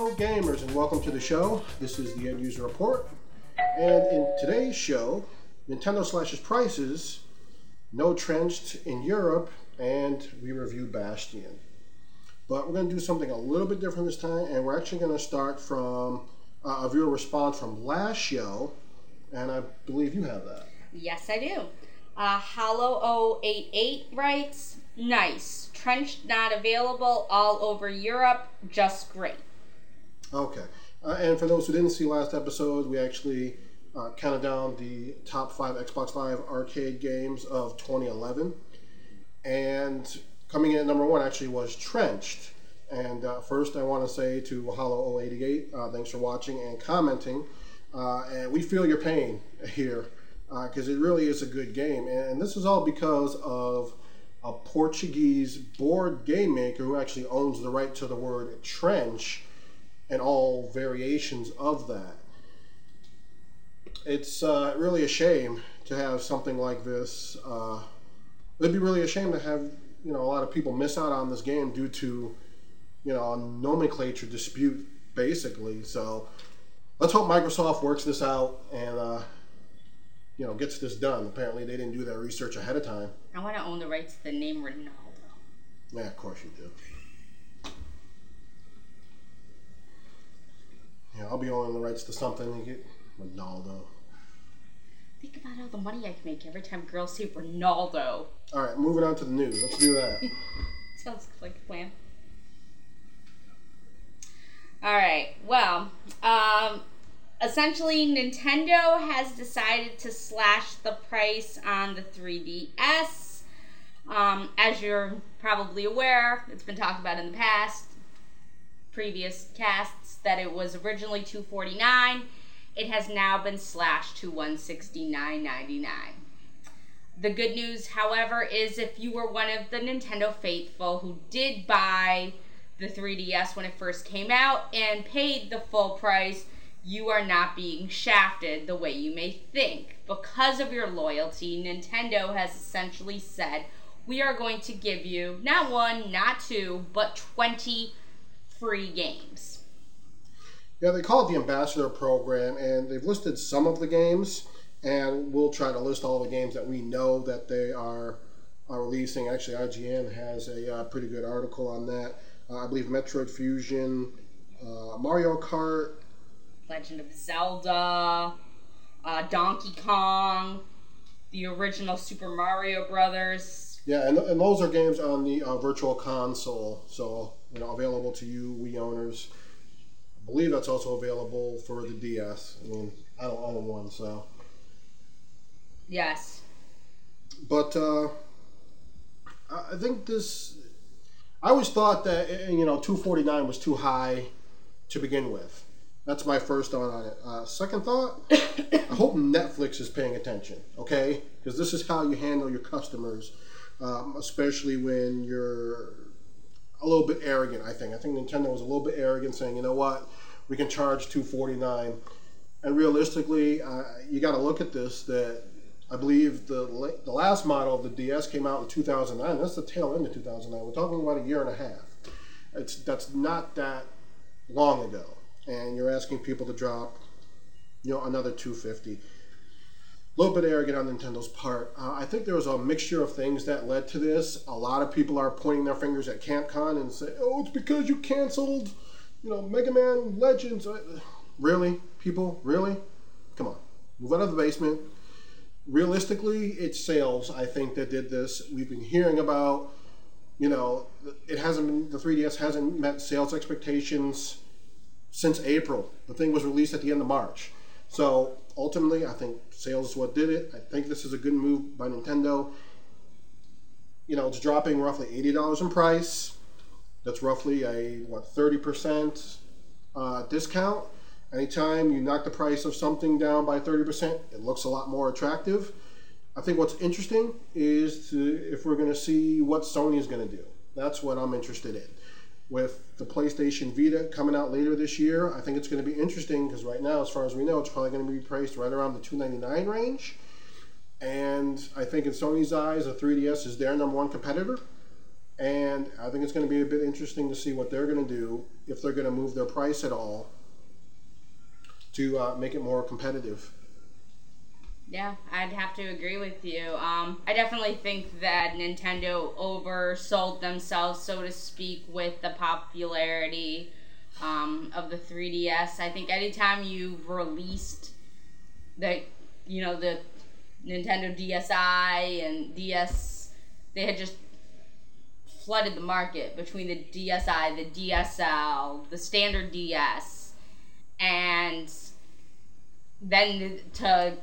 Hello gamers and welcome to the show. This is the End User Report. And in today's show, Nintendo slashes prices, no trenched in Europe, and we review Bastion. But we're going to do something a little bit different this time, and we're actually going to start from a viewer response from last show, and I believe you have that. Yes, I do. Hollow088 writes, nice. Trenched not available all over Europe, just great. Okay. And for those who didn't see last episode, we actually counted down the top 5 Xbox Live arcade games of 2011. And coming in at number 1 actually was Trenched. And first I want to say to Hollow088, thanks for watching and commenting. And we feel your pain here, because it really is a good game. And this is all because of a Portuguese board game maker who actually owns the right to the word trench and all variations of that. It's really a shame to have something like this. It'd be really a shame to have a lot of people miss out on this game due to a nomenclature dispute, basically. So let's hope Microsoft works this out and gets this done. Apparently they didn't do their research ahead of time. I want to own the rights to the name Ronaldo. Yeah, of course you do. Yeah, I'll be owning the rights to something and get Ronaldo. Think about all the money I can make every time girls say Ronaldo. Alright, moving on to the news. Let's do that. Sounds like a plan. Alright, well, essentially Nintendo has decided to slash the price on the 3DS. As you're probably aware, it's been talked about in the past, previous casts, that it was originally $249. It has now been slashed to $169.99. The good news, however, is if you were one of the Nintendo faithful who did buy the 3DS when it first came out and paid the full price, you are not being shafted the way you may think. Because of your loyalty, Nintendo has essentially said, we are going to give you not 1, not 2, but 20 free games. Yeah, they call it the Ambassador Program, and they've listed some of the games, and we'll try to list all the games that we know that they are releasing. Actually, IGN has a pretty good article on that. I believe Metroid Fusion, Mario Kart, Legend of Zelda, Donkey Kong, the original Super Mario Brothers. Yeah, and those are games on the Virtual Console, so available to you Wii owners. I believe that's also available for the DS. I mean, I don't own one, so. Yes. But I think this. I always thought that $249 was too high to begin with. That's my first thought on it. Second thought, I hope Netflix is paying attention, okay? Because this is how you handle your customers, especially when you're a little bit arrogant, I think. I think Nintendo was a little bit arrogant, saying, you know what, we can charge $249. And realistically, you got to look at this, that I believe the last model of the DS came out in 2009. That's the tail end of 2009. We're talking about a year and a half. That's not that long ago. And you're asking people to drop, another $250. A little bit arrogant on Nintendo's part. I think there was a mixture of things that led to this. A lot of people are pointing their fingers at Capcom and say, "Oh, it's because you canceled, Mega Man Legends." Really, people, really? Come on, move out of the basement. Realistically, it's sales, I think, that did this. We've been hearing about, it hasn't been, the 3DS hasn't met sales expectations since April. The thing was released at the end of March. So ultimately, I think sales is what did it. I think this is a good move by Nintendo. It's dropping roughly $80 in price. That's roughly a 30% discount. Anytime you knock the price of something down by 30%, it looks a lot more attractive. I think what's interesting is if we're going to see what Sony is going to do. That's what I'm interested in. With the PlayStation Vita coming out later this year, I think it's going to be interesting because right now, as far as we know, it's probably going to be priced right around the $299 range. And I think in Sony's eyes, the 3DS is their number one competitor. And I think it's going to be a bit interesting to see what they're going to do if they're going to move their price at all to make it more competitive. Yeah, I'd have to agree with you. I definitely think that Nintendo oversold themselves, so to speak, with the popularity of the 3DS. I think anytime you've released the, the Nintendo DSi and DS, they had just flooded the market between the DSi, the DSL, the standard DS, and then to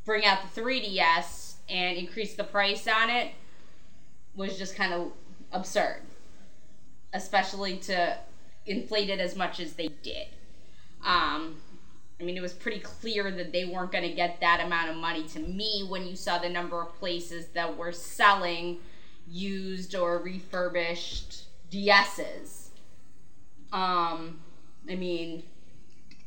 bring out the 3DS and increase the price on it was just kind of absurd, especially to inflate it as much as they did. I mean, it was pretty clear that they weren't going to get that amount of money to me when you saw the number of places that were selling used or refurbished DSs. I mean,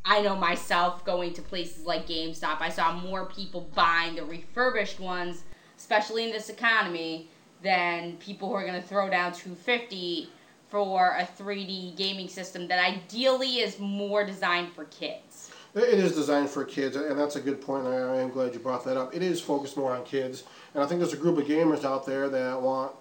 I know myself going to places like GameStop, I saw more people buying the refurbished ones, especially in this economy, than people who are going to throw down $250 for a 3D gaming system that ideally is more designed for kids. It is designed for kids, and that's a good point. I am glad you brought that up. It is focused more on kids, and I think there's a group of gamers out there that want,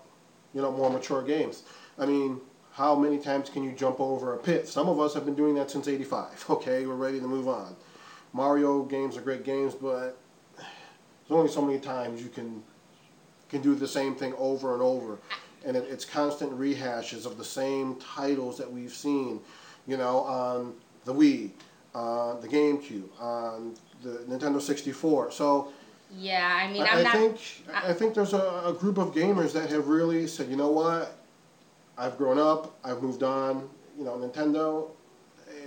more mature games. I mean, how many times can you jump over a pit? Some of us have been doing that since '85. Okay, we're ready to move on. Mario games are great games, but there's only so many times you can do the same thing over and over, and it's constant rehashes of the same titles that we've seen, on the Wii, the GameCube, on the Nintendo 64. So yeah, I mean, I think there's a group of gamers that have really said, you know what, I've grown up, I've moved on, Nintendo,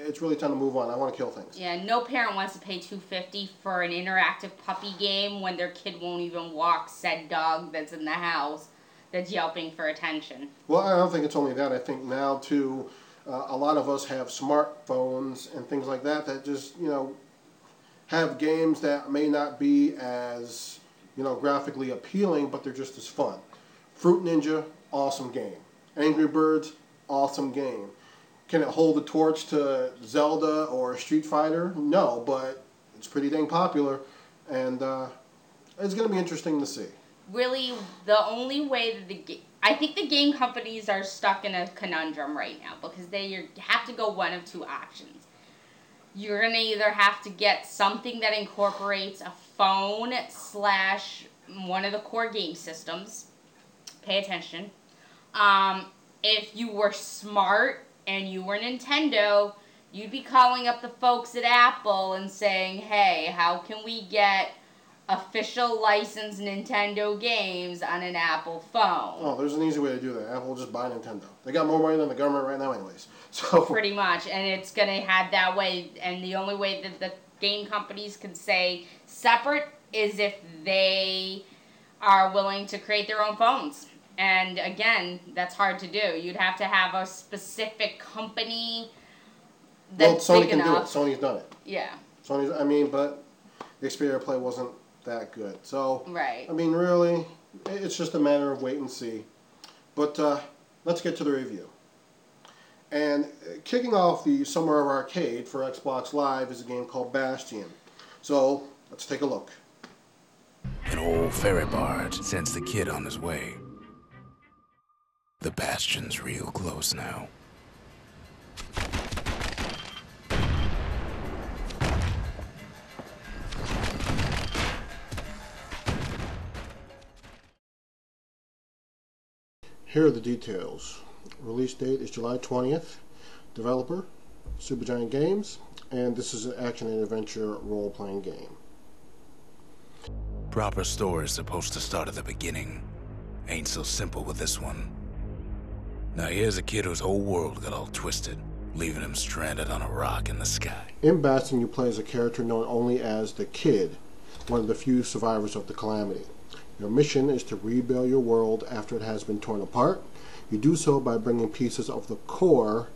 it's really time to move on. I want to kill things. Yeah, no parent wants to pay $250 for an interactive puppy game when their kid won't even walk said dog that's in the house that's yelping for attention. Well, I don't think it's only that. I think now, too, a lot of us have smartphones and things like that just, have games that may not be as, graphically appealing, but they're just as fun. Fruit Ninja, awesome game. Angry Birds, awesome game. Can it hold the torch to Zelda or Street Fighter? No, but it's pretty dang popular, and it's going to be interesting to see. Really, the only way that I think the game companies are stuck in a conundrum right now because they have to go one of two options. You're going to either have to get something that incorporates a phone / one of the core game systems. Pay attention. If you were smart and you were Nintendo, you'd be calling up the folks at Apple and saying, hey, how can we get official licensed Nintendo games on an Apple phone? Oh, there's an easy way to do that. Apple will just buy Nintendo. They got more money than the government right now anyways. So pretty much, and it's going to have that way, and the only way that the game companies can say separate is if they are willing to create their own phones. And again, that's hard to do. You'd have to have a specific company that's big enough. Sony's done it. Yeah. But the Xperia Play wasn't that good. So, right. I mean, really, it's just a matter of wait and see. But let's get to the review. And kicking off the Summer of Arcade for Xbox Live is a game called Bastion. So, let's take a look. An old ferry barge sends the kid on his way. The Bastion's real close now. Here are the details. Release date is July 20th. Developer, Supergiant Games. And this is an action and adventure role-playing game. Proper story is supposed to start at the beginning. Ain't so simple with this one. Now here's a kid whose whole world got all twisted, leaving him stranded on a rock in the sky. In Bastion, you play as a character known only as the Kid, one of the few survivors of the calamity. Your mission is to rebuild your world after it has been torn apart. You do so by bringing pieces of the core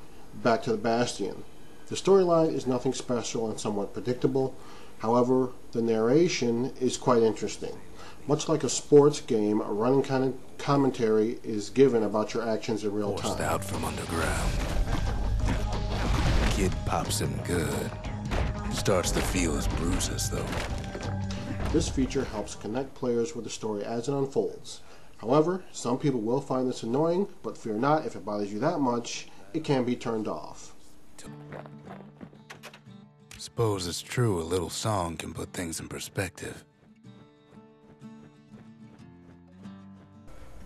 back to the Bastion. The storyline is nothing special and somewhat predictable. However, the narration is quite interesting. Much like a sports game, a running kind of commentary is given about your actions in real time. Forced out from underground. hit pops him good. Starts to feel his bruises, though. This feature helps connect players with the story as it unfolds. However, some people will find this annoying, but fear not, if it bothers you that much, it can be turned off. Suppose it's true a little song can put things in perspective.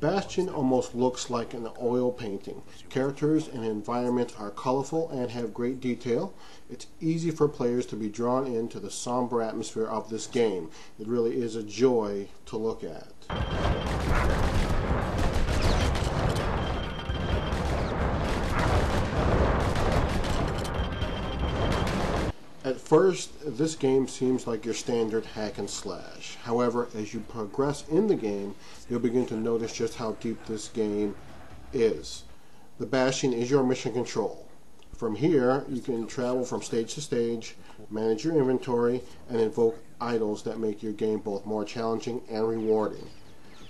Bastion almost looks like an oil painting. Characters and environments are colorful and have great detail. It's easy for players to be drawn into the somber atmosphere of this game. It really is a joy to look at. At first, this game seems like your standard hack and slash. However, as you progress in the game, you'll begin to notice just how deep this game is. The Bastion is your mission control. From here, you can travel from stage to stage, manage your inventory, and invoke idols that make your game both more challenging and rewarding.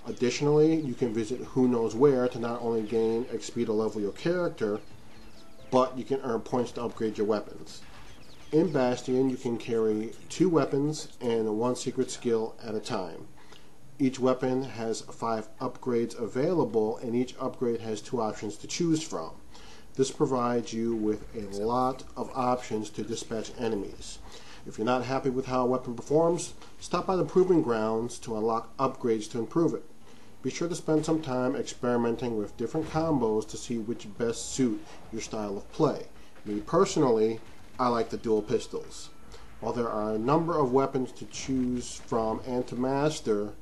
Additionally, you can visit who knows where to not only gain XP to level your character, but you can earn points to upgrade your weapons. In Bastion, you can carry 2 weapons and 1 secret skill at a time. Each weapon has 5 upgrades available, and each upgrade has 2 options to choose from. This provides you with a lot of options to dispatch enemies. If you're not happy with how a weapon performs, stop by the Proving Grounds to unlock upgrades to improve it. Be sure to spend some time experimenting with different combos to see which best suit your style of play. Me personally, I like the dual pistols. While there are a number of weapons to choose from and to master,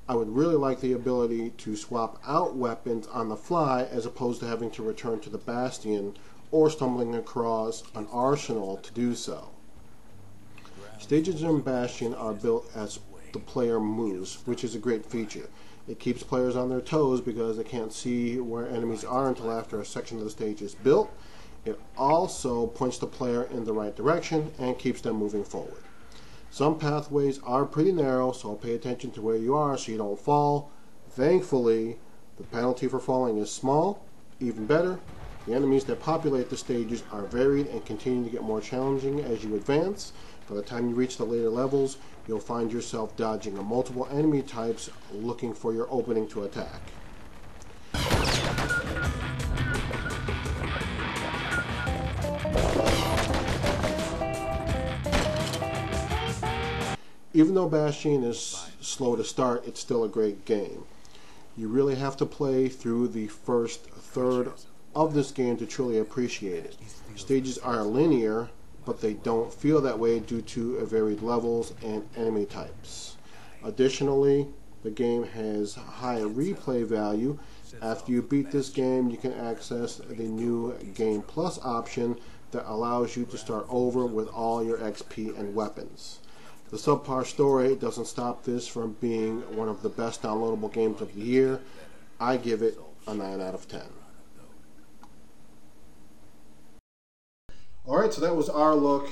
I would really like the ability to swap out weapons on the fly as opposed to having to return to the Bastion or stumbling across an arsenal to do so. Stages in Bastion are built as the player moves, which is a great feature. It keeps players on their toes because they can't see where enemies are until after a section of the stage is built. It also points the player in the right direction and keeps them moving forward. Some pathways are pretty narrow, so pay attention to where you are so you don't fall. Thankfully, the penalty for falling is small. Even better, the enemies that populate the stages are varied and continue to get more challenging as you advance. By the time you reach the later levels, you'll find yourself dodging multiple enemy types looking for your opening to attack. Even though Bastion is slow to start, it's still a great game. You really have to play through the first third of this game to truly appreciate it. Stages are linear, but they don't feel that way due to varied levels and enemy types. Additionally, the game has high replay value. After you beat this game, you can access the new Game Plus option that allows you to start over with all your XP and weapons. The subpar story doesn't stop this from being one of the best downloadable games of the year. I give it a 9 out of 10. Alright, so that was our look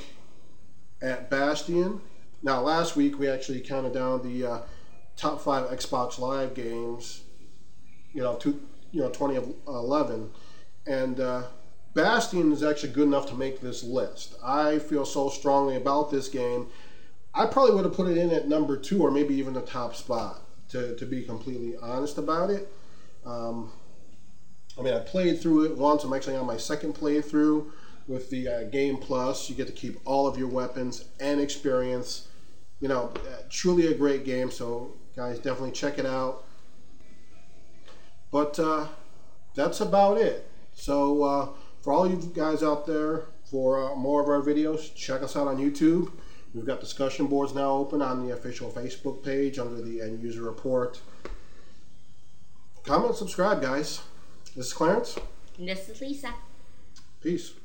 at Bastion. Now, last week we actually counted down the top 5 Xbox Live games, 2011, and Bastion is actually good enough to make this list. I feel so strongly about this game. I probably would have put it in at number 2 or maybe even the top spot, to be completely honest about it. I played through it once. I'm actually on my second playthrough with the Game Plus. You get to keep all of your weapons and experience. Truly a great game, so guys, definitely check it out. But that's about it. So for all you guys out there, for more of our videos, check us out on YouTube. We've got discussion boards now open on the official Facebook page under the End User Report. Comment, subscribe, guys. This is Clarence. And this is Lisa. Peace.